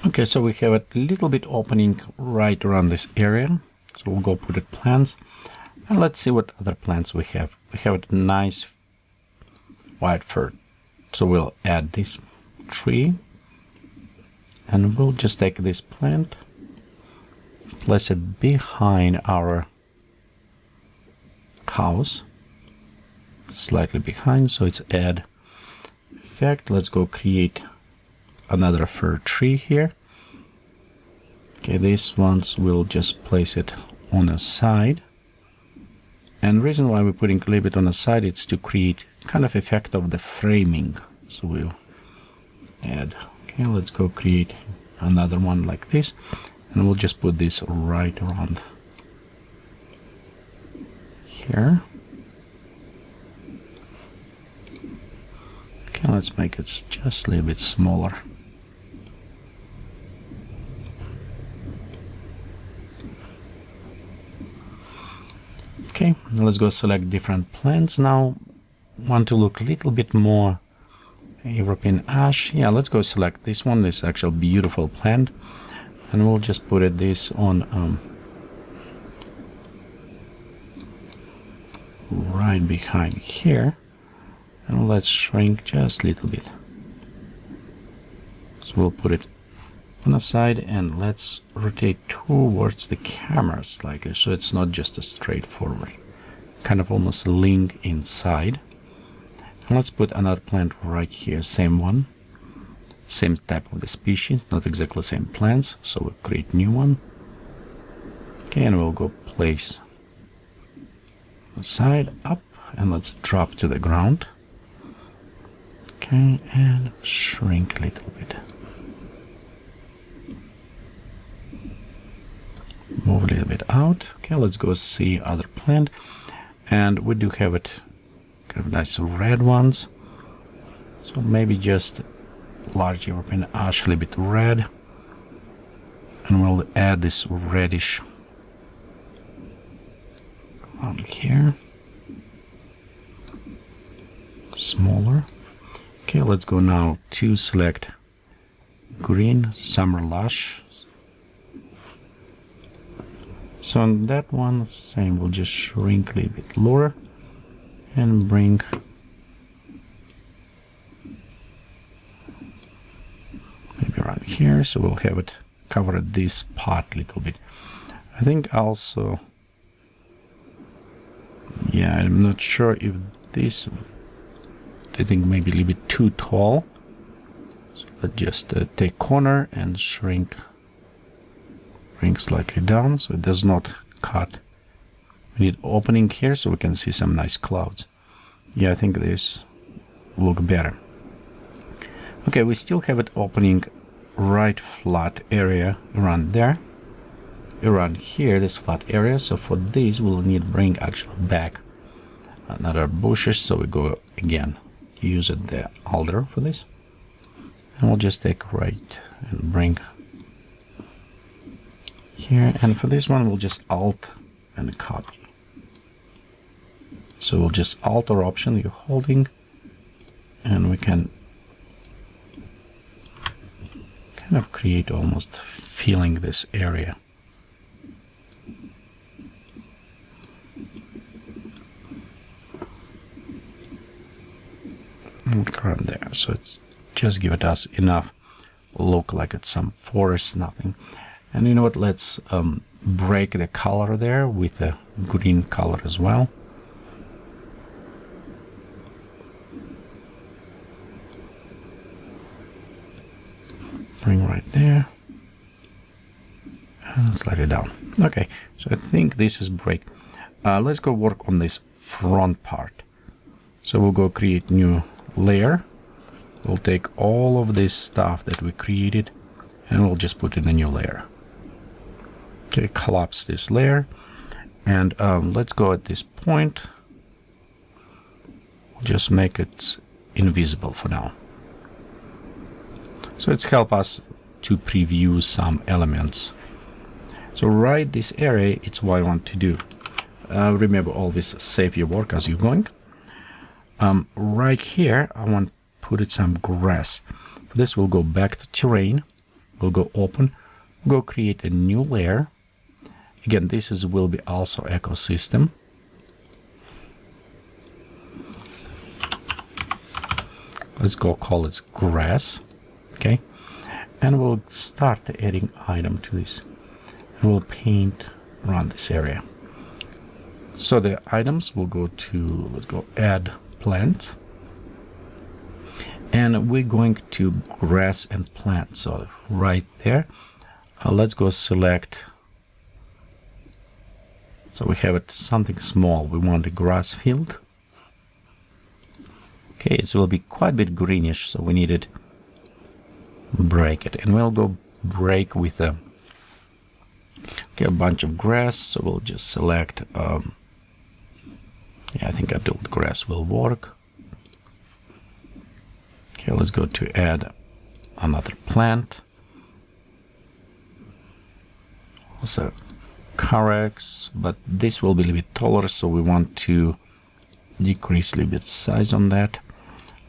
Okay, so we have a little bit opening right around this area. So we'll go put it plants. And let's see what other plants we have. We have a nice white fir. So we'll add this tree. And we'll just take this plant, place it behind our house. Slightly behind, so it's add effect. Let's go create another fir tree here. Okay, these ones we'll just place it on a side. And the reason why we're putting a little bit on the side, it's to create kind of effect of the framing. So we'll add. Okay, let's go create another one like this, and we'll just put this right around here. Okay, let's make it just a little bit smaller. Okay, let's go select different plants now. Want to look a little bit more European ash. Yeah, let's go select this one, this actual beautiful plant, and we'll just put it this on right behind here, and let's shrink just a little bit. So we'll put it on the side, and let's rotate towards the camera slightly, so it's not just a straightforward, kind of almost link inside. And let's put another plant right here, same one, same type of the species, not exactly same plants, so we'll create new one. Okay, and we'll go place the side up, and let's drop to the ground. Okay, and shrink a little bit. Move a little bit out. Okay, let's go see other plant, and we do have it kind of nice red ones, so maybe just large European ash, a little bit red, and we'll add this reddish on here, smaller. Okay, let's go now to select green summer lush. So on that one, same, we'll just shrink a little bit lower and bring maybe around here, so we'll have it cover this part a little bit. I think also, yeah, I'm not sure if this, I think maybe a little bit too tall, so let's just take corner and shrink slightly down so it does not cut. We need opening here so we can see some nice clouds. Yeah, I think this will look better. Okay, we still have it opening right flat area around there, around here, this flat area. So for this we'll need to bring actually back another bushes, so we go again use it the alder for this, and we'll just take right and bring here, and for this one we'll just alt and copy. So we'll just alt or option you're holding, and we can kind of create almost filling this area. Around there, so it's just give it us enough look like it's some forest, nothing. And you know what, let's break the color there with the green color as well. Bring right there and slide it down. Okay, so I think this is break. Let's go work on this front part. So we'll go create new layer. We'll take all of this stuff that we created and we'll just put in a new layer. Okay, collapse this layer, and let's go at this point, just make it invisible for now. So it's help us to preview some elements. So right this area, it's what I want to do. Remember, always save your work as you're going. Right here I want to put it some grass. For this we'll go back to terrain, We'll go open, go create a new layer. Again, this will be also ecosystem. Let's go call it grass. Okay. And we'll start adding item to this. And we'll paint around this area. So the items will go to, let's go add plants. And we're going to grass and plant. So right there, let's go select. So we have it something small. We want a grass field. Okay, it will be quite a bit greenish, so we need it. Break it, and we'll go break with a bunch of grass. So we'll just select. Yeah, I think adult grass will work. Okay, let's go to add another plant. Also Carex, but this will be a little bit taller, so we want to decrease a little bit size on that.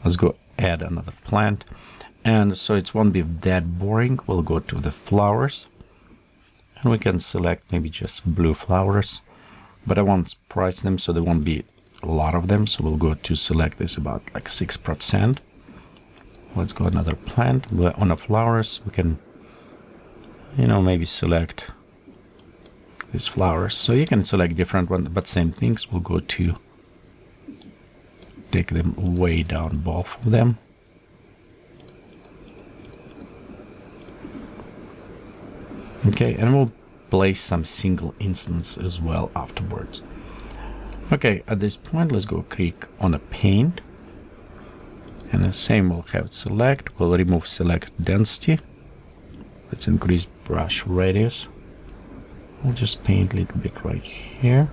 Let's go add another plant. And so it won't be that boring. We'll go to the flowers. And we can select maybe just blue flowers. But I won't price them, so there won't be a lot of them. So we'll go to select this about like 6%. Let's go another plant. On the flowers, we can, maybe select these flowers. So you can select different ones, but same things. We'll go to take them way down, both of them. Okay, and we'll place some single instance as well afterwards. Okay, at this point, let's go click on a paint. And the same, we'll have select. We'll remove select density. Let's increase brush radius. We'll just paint a little bit right here.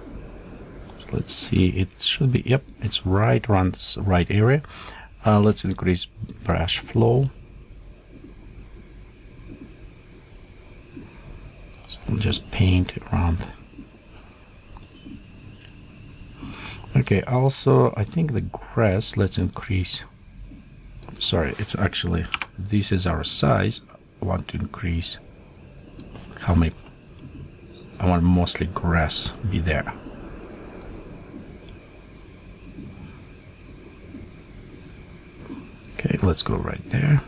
Let's see, it should be, yep, it's right around this right area. Let's increase brush flow. So we'll just paint around. Okay, also, I think the grass, let's increase. Sorry, it's actually, this is our size. I want to increase how many, I want mostly grass be there. Okay, let's go right there.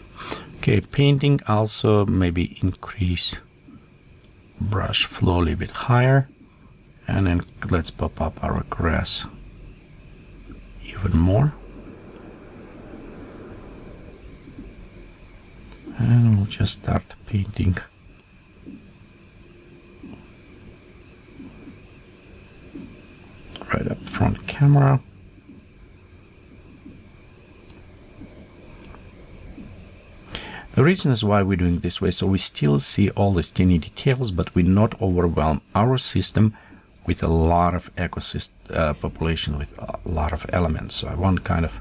Okay, painting also maybe increase brush flow a little bit higher. And then let's pop up our grass even more. And we'll just start painting. Right up front camera. The reason is why we're doing this way, so we still see all these tiny details, but we not overwhelm our system with a lot of ecosystem population, with a lot of elements. So I want kind of,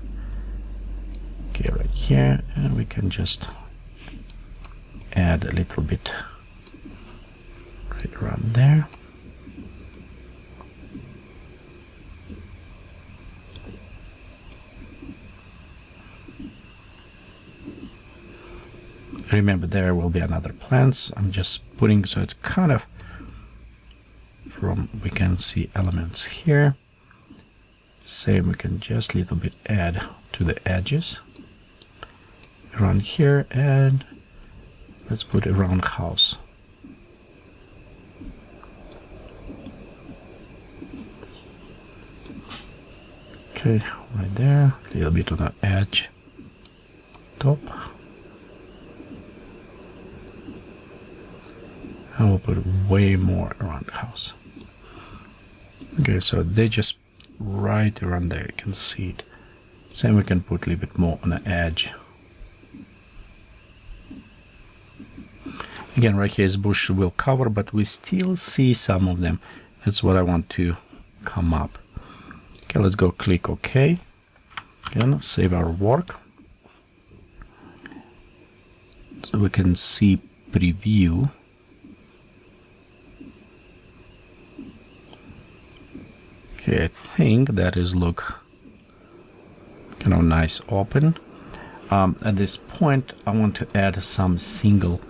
okay, right here, and we can just add a little bit right around there. Remember, there will be another plants. I'm just putting, so it's kind of from, we can see elements here. Same, we can just a little bit add to the edges around here, and let's put a round house. Okay, right there, a little bit on the edge, top. And we'll put way more around the house. Okay, so they just right around there, you can see it. Same, we can put a little bit more on the edge. Again, right here is bush will cover, but we still see some of them. That's what I want to come up. Okay, let's go click OK. Again, save our work. So we can see preview. Okay, I think that is look kind of nice open. At this point, I want to add some single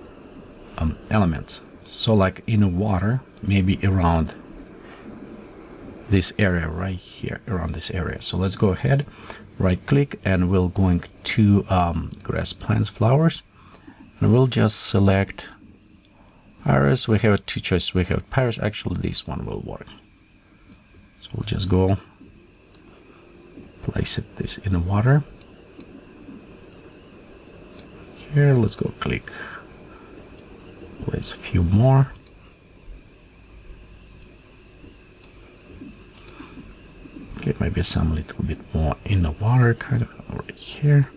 elements. So like in water, maybe around this area right here, around this area. So let's go ahead, right click, and we're going to grass, plants, flowers, and we'll just select Iris. We have two choices. We have Paris. Actually, this one will work. So we'll just go place this in the water. Here, let's go click. Place a few more. Okay, maybe some little bit more in the water, kind of right here.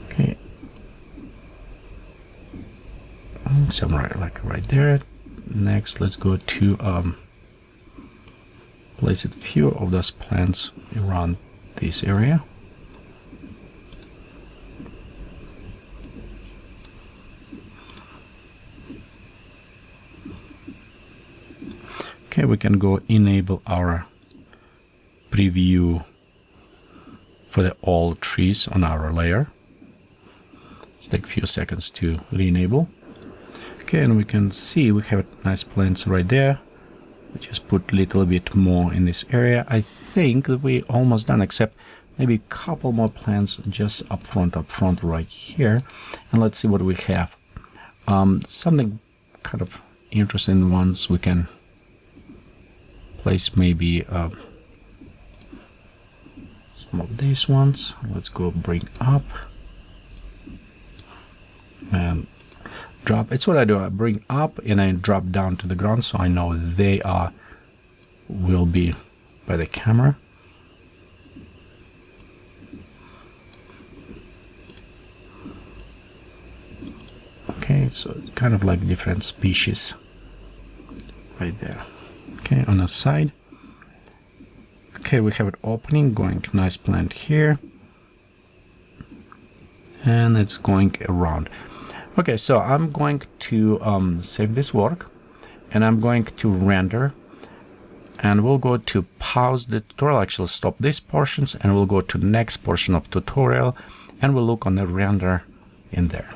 Okay. Some right there. Next, let's go to place a few of those plants around this area. Okay, we can go enable our preview for all trees on our layer. Let's take a few seconds to re-enable. Okay, and we can see we have nice plants right there. We just put a little bit more in this area. I think that we're almost done, except maybe a couple more plants just up front right here. And let's see what we have. Something kind of interesting ones we can place, maybe some of these ones. Let's go bring up and drop. It's what I do. I bring up and I drop down to the ground, so I know they will be by the camera. Okay, so kind of like different species right there. Okay, on the side. Okay, we have it opening, going nice plant here, and it's going around. Okay, so I'm going to save this work, and I'm going to render, and we'll go to pause the tutorial, actually stop these portions, and we'll go to next portion of tutorial, and we'll look on the render in there.